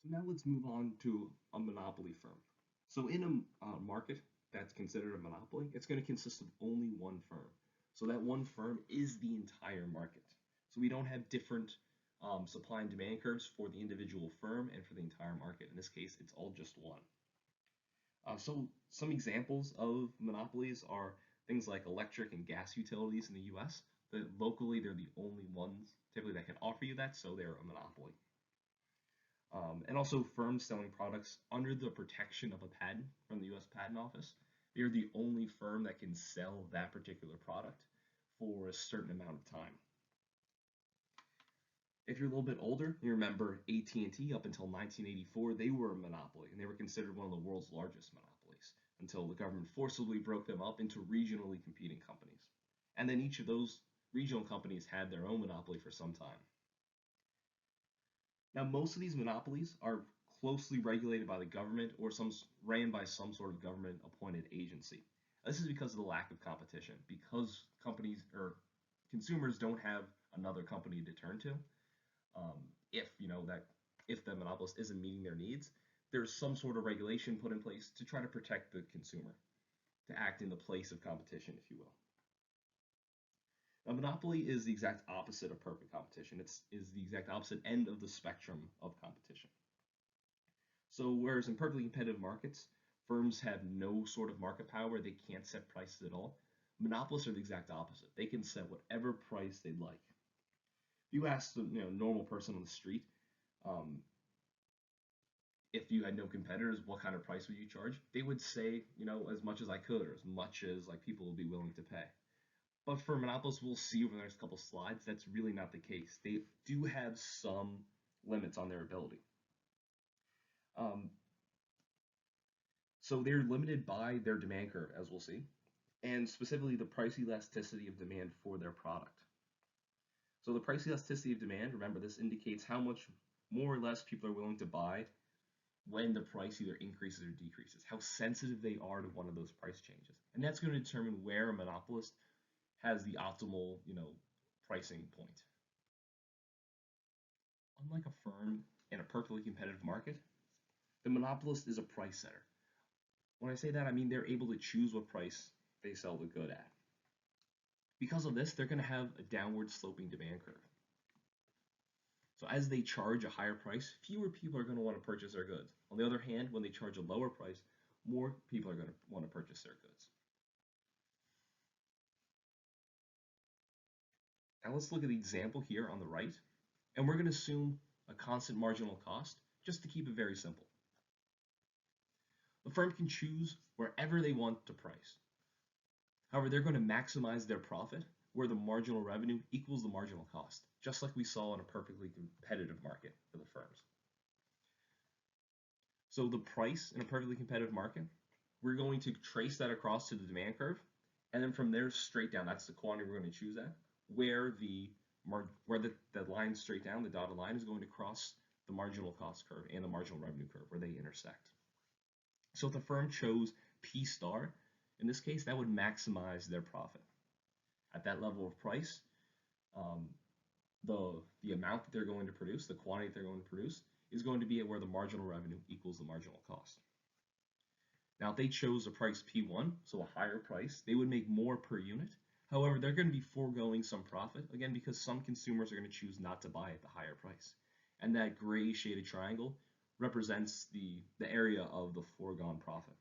Now let's move on to a monopoly firm. So in a market that's considered a monopoly, it's going to consist of only one firm. So that one firm is the entire market. So we don't have different supply and demand curves for the individual firm and for the entire market. In this case, it's all just one. So some examples of monopolies are things like electric and gas utilities in the US. That locally, they're the only ones typically that can offer you that, so they're a monopoly. And also firms selling products under the protection of a patent from the US Patent Office. They're the only firm that can sell that particular product for a certain amount of time. If you're a little bit older, you remember AT&T up until 1984, they were a monopoly and they were considered one of the world's largest monopolies until the government forcibly broke them up into regionally competing companies. And then each of those regional companies had their own monopoly for some time. Now, most of these monopolies are closely regulated by the government or ran by some sort of government appointed agency. This is because of the lack of competition, because companies or consumers don't have another company to turn to. If if the monopolist isn't meeting their needs, there's some sort of regulation put in place to try to protect the consumer, to act in the place of competition, if you will. A monopoly is the exact opposite of perfect competition. It is the exact opposite end of the spectrum of competition. So whereas in perfectly competitive markets, firms have no sort of market power, they can't set prices at all. Monopolists are the exact opposite. They can set whatever price they'd like. If you ask the normal person on the street, if you had no competitors, what kind of price would you charge? They would say, as much as I could, or as much as like people will be willing to pay. But for monopolists, we'll see over the next couple slides, that's really not the case. They do have some limits on their ability. Um, so they're limited by their demand curve, as we'll see, and specifically the price elasticity of demand for their product. So the price elasticity of demand, remember, this indicates how much more or less people are willing to buy when the price either increases or decreases, how sensitive they are to one of those price changes. And that's going to determine where a monopolist has the optimal, pricing point. Unlike a firm in a perfectly competitive market, the monopolist is a price setter. When I say that, I mean they're able to choose what price they sell the good at. Because of this, they're going to have a downward sloping demand curve. So as they charge a higher price, fewer people are going to want to purchase their goods. On the other hand, when they charge a lower price, more people are going to want to purchase their goods. Now let's look at the example here on the right, and we're going to assume a constant marginal cost just to keep it very simple. The firm can choose wherever they want to price. However, they're going to maximize their profit where the marginal revenue equals the marginal cost, just like we saw in a perfectly competitive market for the firms. So the price in a perfectly competitive market, we're going to trace that across to the demand curve, and then from there straight down, that's the quantity we're going to choose at, where the line straight down, the dotted line, is going to cross the marginal cost curve and the marginal revenue curve where they intersect. So if the firm chose P star, in this case, that would maximize their profit. At that level of price, the amount that they're going to produce, the quantity that they're going to produce, is going to be at where the marginal revenue equals the marginal cost. Now, if they chose a price P1, so a higher price, they would make more per unit. However, they're going to be foregoing some profit, again, because some consumers are going to choose not to buy at the higher price. And that gray shaded triangle represents the area of the foregone profit.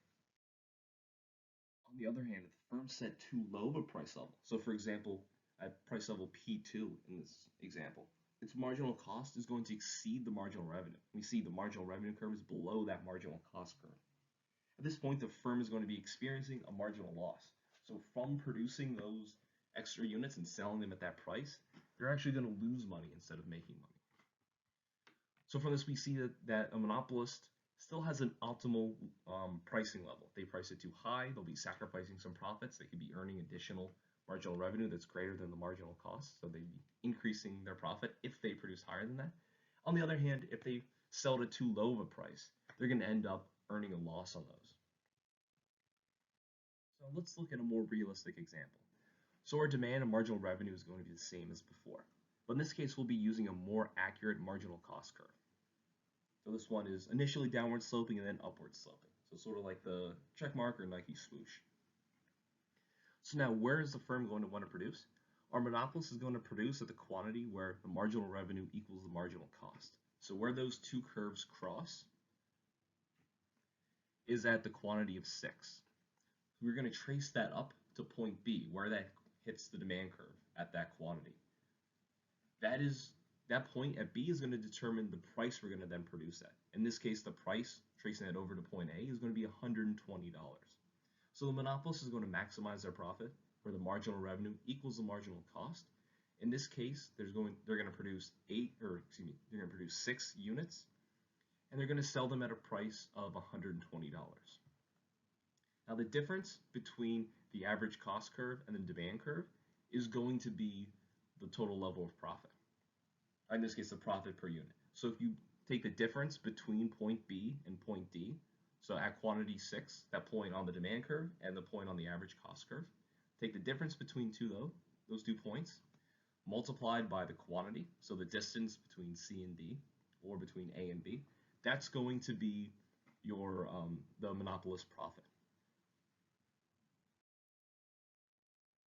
On the other hand, if the firm set too low of a price level, so for example, at price level P2 in this example, its marginal cost is going to exceed the marginal revenue. We see the marginal revenue curve is below that marginal cost curve. At this point, the firm is going to be experiencing a marginal loss. So from producing those extra units and selling them at that price, they're actually going to lose money instead of making money. So from this, we see that a monopolist still has an optimal pricing level. If they price it too high, they'll be sacrificing some profits. They could be earning additional marginal revenue that's greater than the marginal cost, so they'd be increasing their profit if they produce higher than that. On the other hand, if they sell it at too low of a price, they're going to end up earning a loss on those. So let's look at a more realistic example. So our demand and marginal revenue is going to be the same as before, but in this case, we'll be using a more accurate marginal cost curve. So this one is initially downward sloping and then upward sloping. So sort of like the check mark or Nike swoosh. So now where is the firm going to want to produce? Our monopolist is going to produce at the quantity where the marginal revenue equals the marginal cost. So where those two curves cross is at the quantity of 6. We're going to trace that up to point B, where that hits the demand curve at that quantity. That point at B is going to determine the price we're going to then produce at. In this case, the price, tracing that over to point A, is going to be $120. So the monopolist is going to maximize their profit where the marginal revenue equals the marginal cost. In this case, they're going to produce 6 units, and they're going to sell them at a price of $120. Now the difference between the average cost curve and the demand curve is going to be the total level of profit. In this case, the profit per unit. So if you take the difference between point B and point D, so at quantity 6, that point on the demand curve and the point on the average cost curve, take the difference between those 2 points, multiplied by the quantity, so the distance between C and D, or between A and B, that's going to be your the monopolist profit.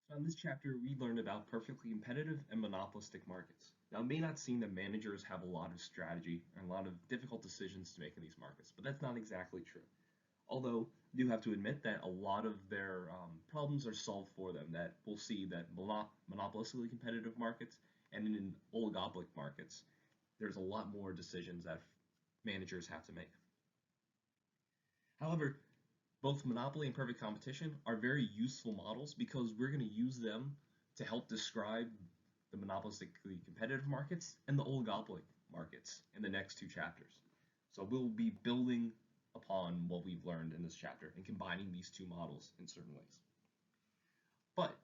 So in this chapter, we learned about perfectly competitive and monopolistic markets. Now, it may not seem that managers have a lot of strategy and a lot of difficult decisions to make in these markets, but that's not exactly true. Although, I do have to admit that a lot of their problems are solved for them, that we'll see that monopolistically competitive markets and in oligopolic markets, there's a lot more decisions that managers have to make. However, both monopoly and perfect competition are very useful models because we're going to use them to help describe the monopolistically competitive markets and the oligopolic markets in the next 2 chapters. So we'll be building upon what we've learned in this chapter and combining these 2 models in certain ways. But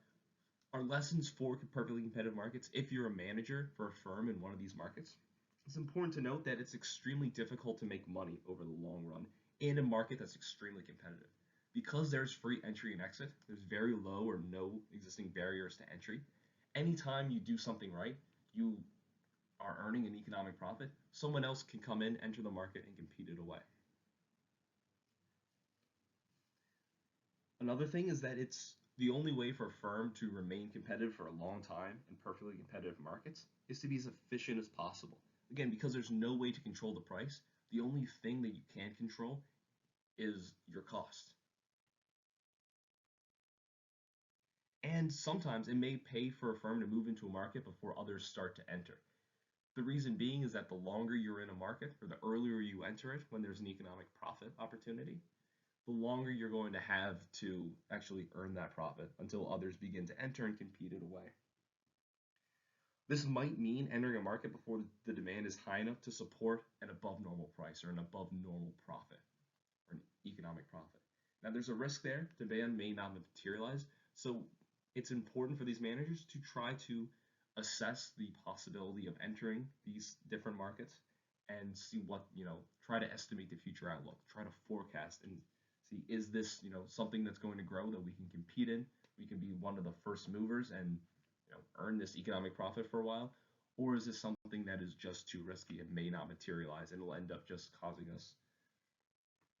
our lessons for perfectly competitive markets, if you're a manager for a firm in one of these markets, it's important to note that it's extremely difficult to make money over the long run in a market that's extremely competitive. Because there's free entry and exit, there's very low or no existing barriers to entry. Anytime you do something right, you are earning an economic profit, someone else can come in, enter the market, and compete it away. Another thing is that it's the only way for a firm to remain competitive for a long time in perfectly competitive markets is to be as efficient as possible. Again, because there's no way to control the price, the only thing that you can control is your cost. And sometimes it may pay for a firm to move into a market before others start to enter. The reason being is that the longer you're in a market, or the earlier you enter it when there's an economic profit opportunity, the longer you're going to have to actually earn that profit until others begin to enter and compete it away. This might mean entering a market before the demand is high enough to support an above normal price or an above normal profit or an economic profit. Now there's a risk there, demand may not materialize, so it's important for these managers to try to assess the possibility of entering these different markets and see what, try to estimate the future outlook, try to forecast and see, is this, something that's going to grow that we can compete in, we can be one of the first movers and earn this economic profit for a while, or is this something that is just too risky, it may not materialize and will end up just causing us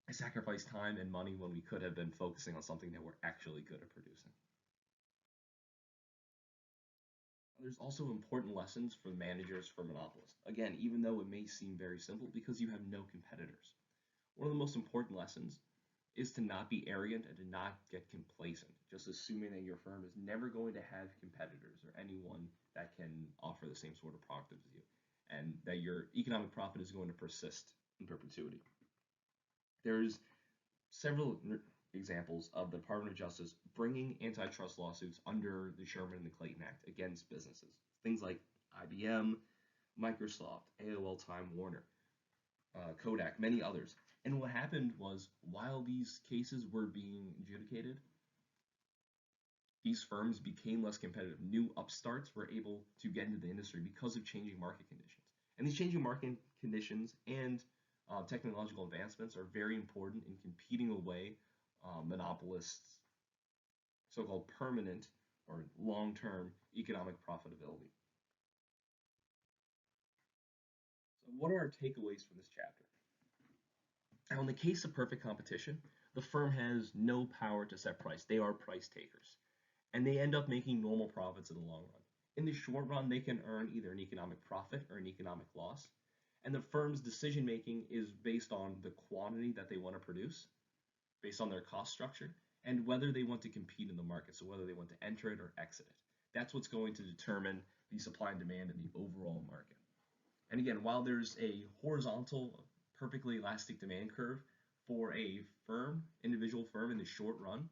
to sacrifice time and money when we could have been focusing on something that we're actually good at producing. There's also important lessons for managers for monopolists. Again, even though it may seem very simple because you have no competitors. One of the most important lessons is to not be arrogant and to not get complacent, just assuming that your firm is never going to have competitors or anyone that can offer the same sort of product as you, and that your economic profit is going to persist in perpetuity. There's several examples of the Department of Justice bringing antitrust lawsuits under the Sherman and the Clayton Act against businesses. Things like IBM, Microsoft, AOL Time Warner, Kodak, many others. And what happened was, while these cases were being adjudicated, these firms became less competitive. New upstarts were able to get into the industry because of changing market conditions. And these changing market conditions and technological advancements are very important in competing away monopolists' so-called permanent or long-term economic profitability. So what are our takeaways from this chapter? Now, in the case of perfect competition, the firm has no power to set price. They are price takers, and they end up making normal profits in the long run. In the short run, they can earn either an economic profit or an economic loss, and the firm's decision making is based on the quantity that they want to produce, based on their cost structure, and whether they want to compete in the market, so whether they want to enter it or exit it. That's what's going to determine the supply and demand in the overall market. And again, while there's a horizontal, perfectly elastic demand curve for a firm, individual firm in the short run,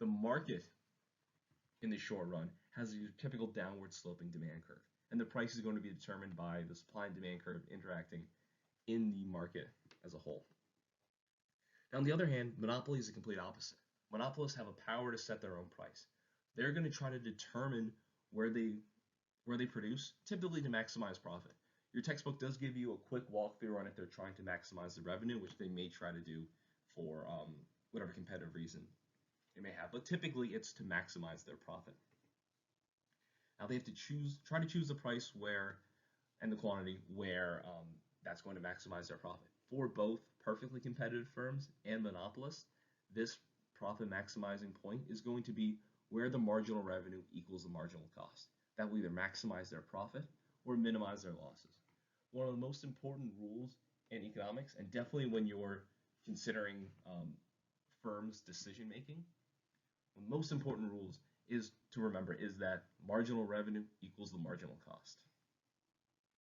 the market in the short run has a typical downward sloping demand curve. And the price is going to be determined by the supply and demand curve interacting in the market as a whole. Now, on the other hand, monopoly is the complete opposite. Monopolists have a power to set their own price. They're going to try to determine where they produce, typically to maximize profit. Your textbook does give you a quick walkthrough on if they're trying to maximize the revenue, which they may try to do for whatever competitive reason they may have, but typically it's to maximize their profit. Now they have to try to choose the price where and the quantity where that's going to maximize their profit. For both perfectly competitive firms and monopolists, this profit maximizing point is going to be where the marginal revenue equals the marginal cost. That will either maximize their profit or minimize their losses. One of the most important rules in economics, and definitely when you're considering firms' decision making, the most important rules is to remember is that marginal revenue equals the marginal cost.